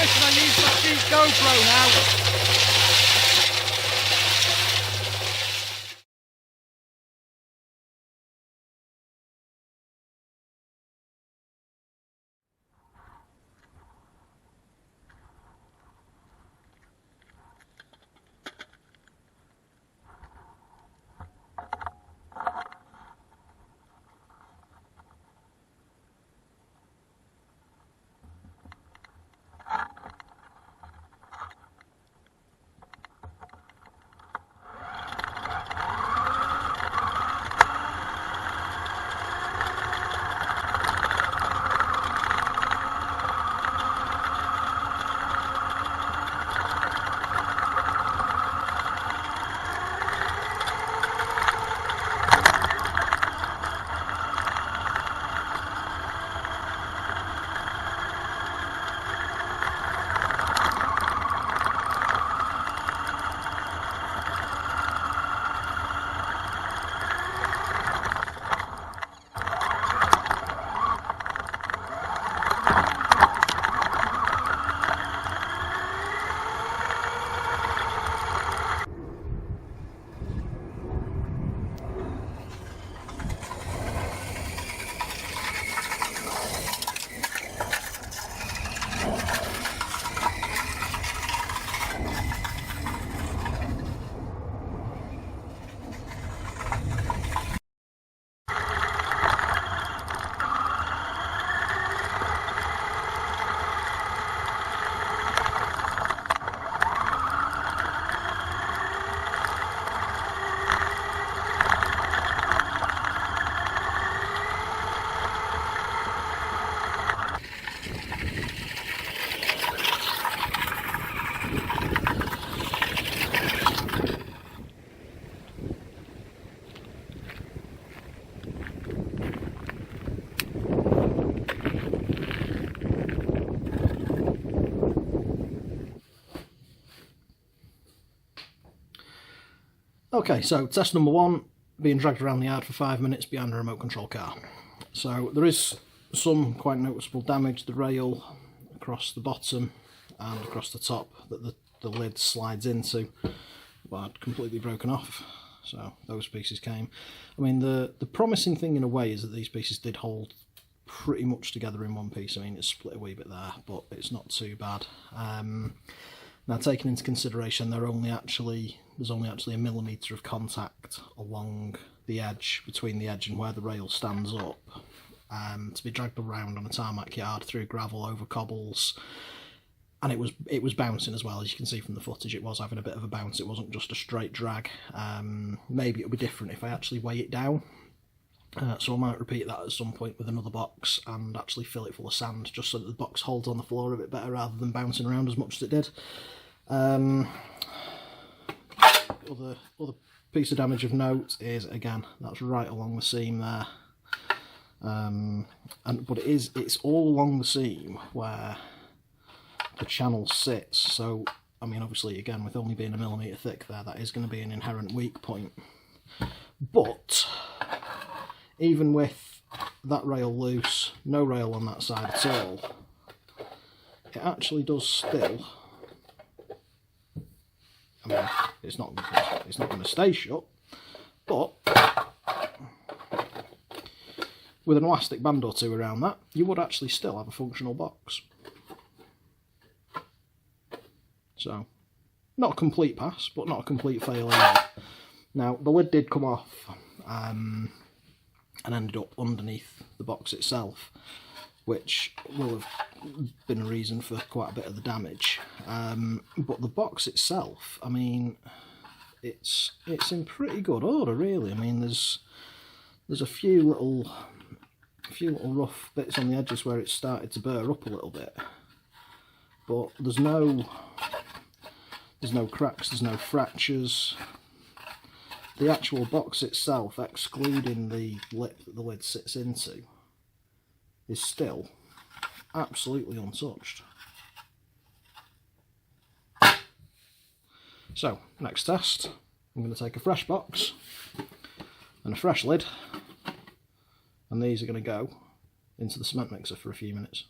nice when I use that cheap GoPro now. Okay, so test number one, being dragged around the yard for 5 minutes behind a remote control car. So there is some quite noticeable damage. The rail across the bottom and across the top that the lid slides into, well, had completely broken off. So those pieces came. I mean, the promising thing in a way is that these pieces did hold pretty much together in one piece. I mean, it's split a wee bit there, but it's not too bad. Now, taking into consideration there's only actually a millimetre of contact along the edge, between the edge and where the rail stands up, to be dragged around on a tarmac yard through gravel over cobbles, and it was bouncing as well. As you can see from the footage, it was having a bit of a bounce. It wasn't just a straight drag. Maybe it'll be different if I actually weigh it down. So I might repeat that at some point with another box and actually fill it full of sand, just so that the box holds on the floor a bit better rather than bouncing around as much as it did. Other piece of damage of note is, again, that's right along the seam there, but it's all along the seam where the channel sits. So I mean, obviously, again, with only being a millimetre thick there, that is going to be an inherent weak point. But even with that rail loose, no rail on that side at all, it actually does still. I mean, it's not going to stay shut, but with an elastic band or two around that, you would actually still have a functional box. So, not a complete pass, but not a complete fail either. Now, the lid did come off and ended up underneath the box itself, which will have been a reason for quite a bit of the damage. But the box itself, I mean, it's in pretty good order, really. I mean, there's a few little rough bits on the edges where it's started to burr up a little bit, but there's no cracks, there's no fractures. The actual box itself, excluding the lip that the lid sits into, is still absolutely untouched. So, next test, I'm going to take a fresh box and a fresh lid, and these are going to go into the cement mixer for a few minutes.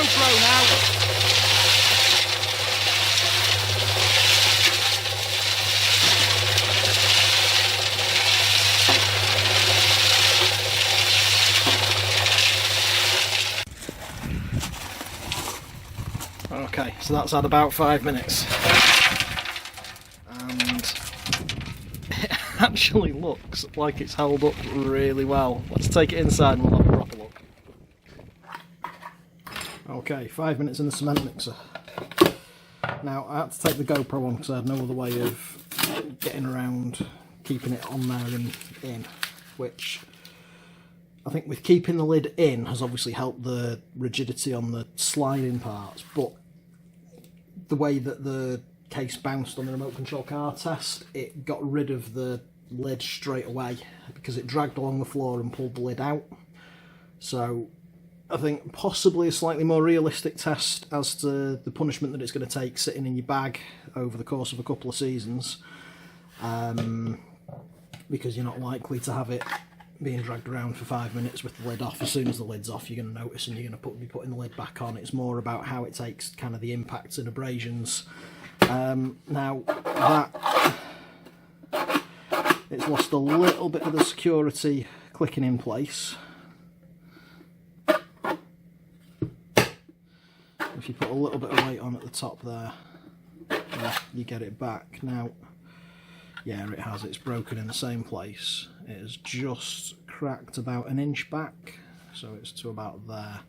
GoPro now. Okay, so that's had about 5 minutes. And it actually looks like it's held up really well. Let's take it inside and we'll have a proper look. Okay, 5 minutes in the cement mixer. Now, I had to take the GoPro on because I had no other way of getting around keeping it on there and in, which I think with keeping the lid in has obviously helped the rigidity on the sliding parts, but the way that the case bounced on the remote control car test, it got rid of the lid straight away because it dragged along the floor and pulled the lid out. So I think possibly a slightly more realistic test as to the punishment that it's going to take sitting in your bag over the course of a couple of seasons, because you're not likely to have it being dragged around for 5 minutes with the lid off. As soon as the lid's off, you're going to notice and you're going to be putting the lid back on. It's more about how it takes kind of the impacts and abrasions. Now that it's lost a little bit of the security clicking in place. If you put a little bit of weight on at the top there, you get it back. Now, yeah, it has. It's broken in the same place. It has just cracked about an inch back, so it's to about there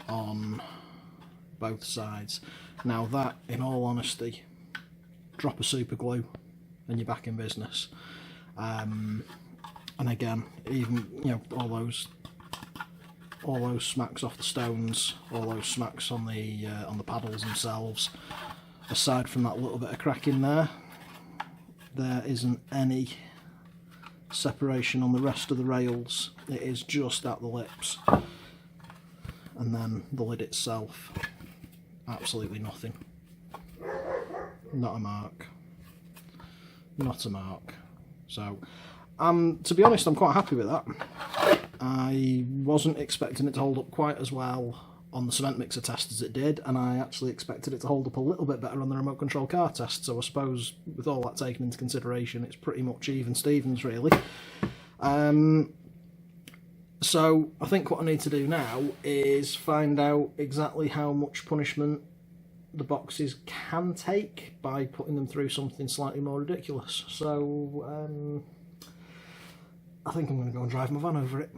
on both sides. Now that, in all honesty, drop a super glue and you're back in business. And again, even all those smacks off the stones, all those smacks on the paddles themselves. Aside from that little bit of cracking there isn't any separation on the rest of the rails. It is just at the lips, and then the lid itself, absolutely nothing. Not a mark. Not a mark. So, to be honest, I'm quite happy with that. I wasn't expecting it to hold up quite as well on the cement mixer test as it did, and I actually expected it to hold up a little bit better on the remote control car test, so I suppose with all that taken into consideration, it's pretty much even Stevens really. So I think what I need to do now is find out exactly how much punishment the boxes can take by putting them through something slightly more ridiculous. So I think I'm going to go and drive my van over it.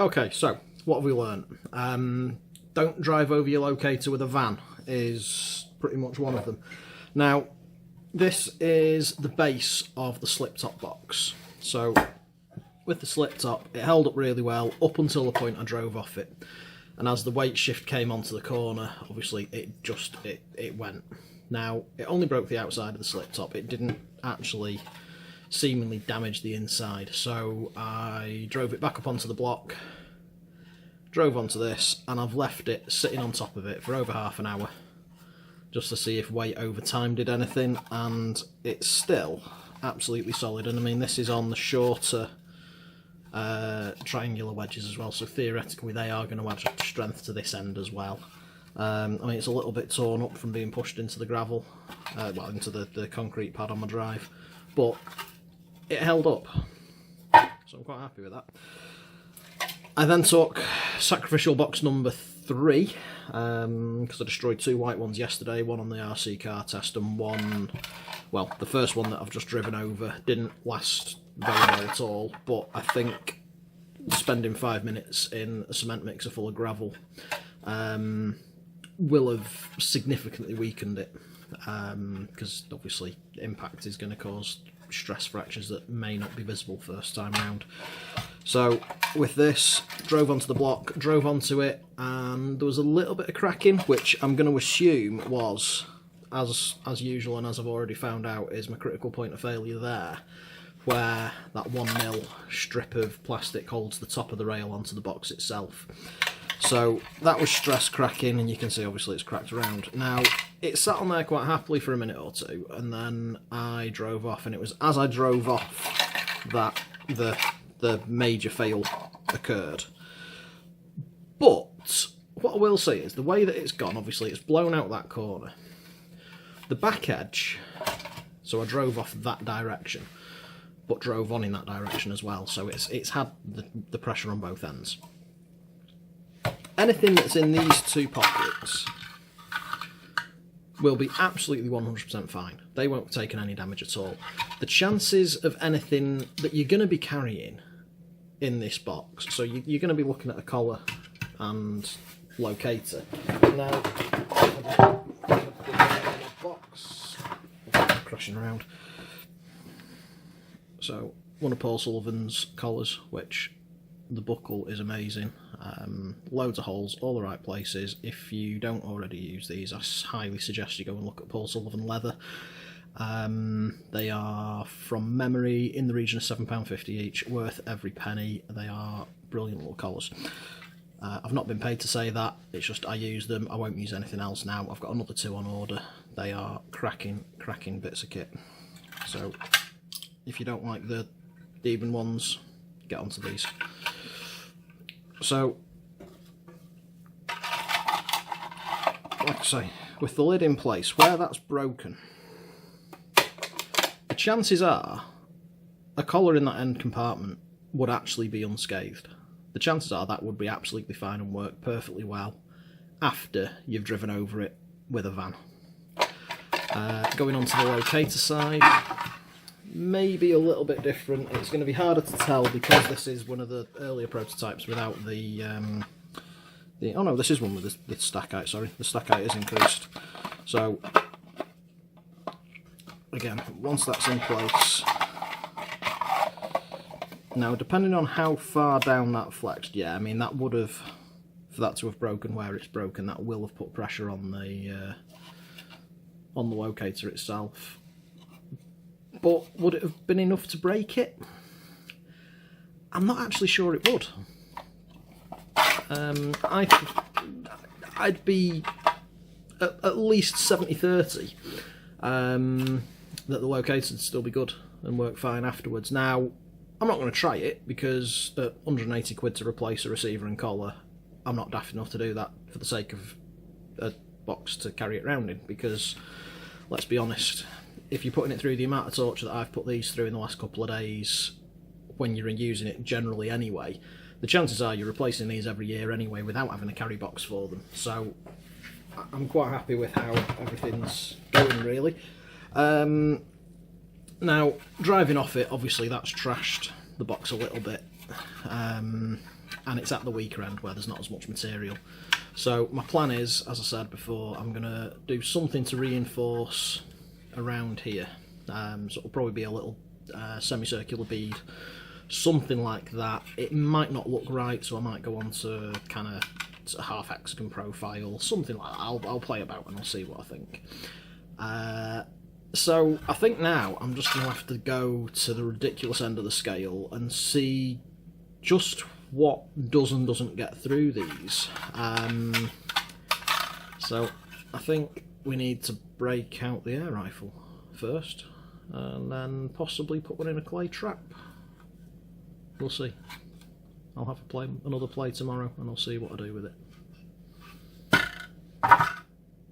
Okay, so what have we learnt? Don't drive over your locator with a van is pretty much one of them. Now, this is the base of the slip top box. So with the slip top, it held up really well up until the point I drove off it. And as the weight shift came onto the corner, obviously it went. Now, it only broke the outside of the slip top. It didn't actually seemingly damage the inside. So I drove it back up onto the block, drove onto this, and I've left it sitting on top of it for over half an hour just to see if weight over time did anything, and it's still absolutely solid. And I mean, this is on the shorter triangular wedges as well, so theoretically they are going to add strength to this end as well. I mean, it's a little bit torn up from being pushed into the gravel, well, into the concrete pad on my drive, but it held up, so I'm quite happy with that. I then took sacrificial box number 3, because I destroyed 2 white ones yesterday, one on the RC car test and one, well, the first one that I've just driven over didn't last very well at all, but I think spending 5 minutes in a cement mixer full of gravel will have significantly weakened it, because obviously impact is going to cause stress fractures that may not be visible first time round. So with this, drove onto the block, drove onto it, and there was a little bit of cracking, which I'm going to assume was, as usual and as I've already found out, is my critical point of failure there, where that 1mm strip of plastic holds the top of the rail onto the box itself. So that was stress cracking, and you can see obviously it's cracked around. Now, it sat on there quite happily for a minute or two, and then I drove off, and it was as I drove off that the major fail occurred. But what I will say is the way that it's gone, obviously it's blown out that corner. The back edge, so I drove off that direction, but drove on in that direction as well, so it's had the pressure on both ends. Anything that's in these 2 pockets will be absolutely 100% fine. They won't have taken any damage at all. The chances of anything that you're going to be carrying in this box, so you're going to be looking at a collar and locator. Now, box crashing around. So one of Paul Sullivan's collars, which the buckle is amazing. Loads of holes, all the right places. If you don't already use these, I highly suggest you go and look at Paul Sullivan leather. They are, from memory, in the region of £7.50 each, worth every penny. They are brilliant little collars. I've not been paid to say that, it's just I use them. I won't use anything else now. I've got another 2 on order. They are cracking bits of kit. So if you don't like the even ones, get onto these. So, like I say, with the lid in place, where that's broken, the chances are a collar in that end compartment would actually be unscathed. The chances are that would be absolutely fine and work perfectly well after you've driven over it with a van. Going on to the locator side, maybe a little bit different. It's going to be harder to tell because this is one of the earlier prototypes without the oh no, this is one with the stackite, sorry. The stackite is increased. So, again, once that's in place, now depending on how far down that flexed, yeah, I mean that would have, for that to have broken where it's broken, that will have put pressure on the locator itself. But would it have been enough to break it? I'm not actually sure it would. I'd be at least 70-30 that the locator would still be good and work fine afterwards. Now, I'm not going to try it because at 180 quid to replace a receiver and collar, I'm not daft enough to do that for the sake of a box to carry it around in, because let's be honest, if you're putting it through the amount of torture that I've put these through in the last couple of days, when you're using it generally anyway, the chances are you're replacing these every year anyway without having a carry box for them. So I'm quite happy with how everything's going, really. Now, driving off it, obviously that's trashed the box a little bit. and it's at the weaker end where there's not as much material. So my plan is, as I said before, I'm going to do something to reinforce around here. So it'll probably be a little semicircular bead, something like that. It might not look right, so I might go on to kind of a half hexagon profile, something like that. I'll play about and I'll see what I think. So I think now I'm just going to have to go to the ridiculous end of the scale and see just what does and doesn't get through these. So I think we need to break out the air rifle first, and then possibly put one in a clay trap. We'll see. I'll have another play tomorrow, and I'll see what I do with it.